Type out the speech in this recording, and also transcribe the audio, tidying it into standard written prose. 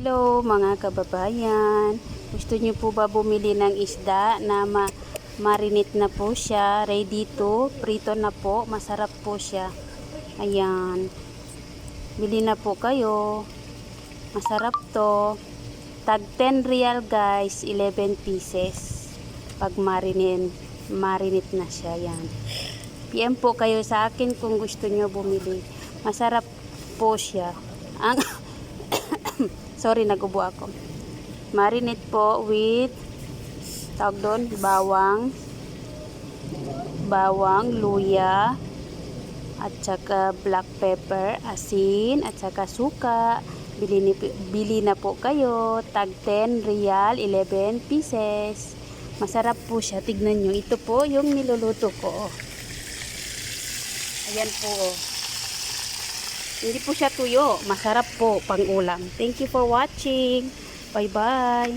Hello mga kababayan, gusto niyo po ba bumili ng isda na marinate na po siya, ready to prito na po, masarap po siya. Ayan, bili na po kayo, masarap to. Tag 10 real guys, 11 pieces pag marinate na siya. Yan, PM po kayo sa akin kung gusto niyo bumili, masarap po siya. Ang sorry, nagubo ako. Marinate po with tawag doon, bawang, luya, at saka black pepper, asin, at saka suka. Bili na po kayo. Tag 10 real, 11 pieces. Masarap po siya. Tignan nyo. Ito po yung niluluto ko. Ayan po. Hindi po siya tuyo. Masarap po pang ulam. Thank you for watching. Bye-bye.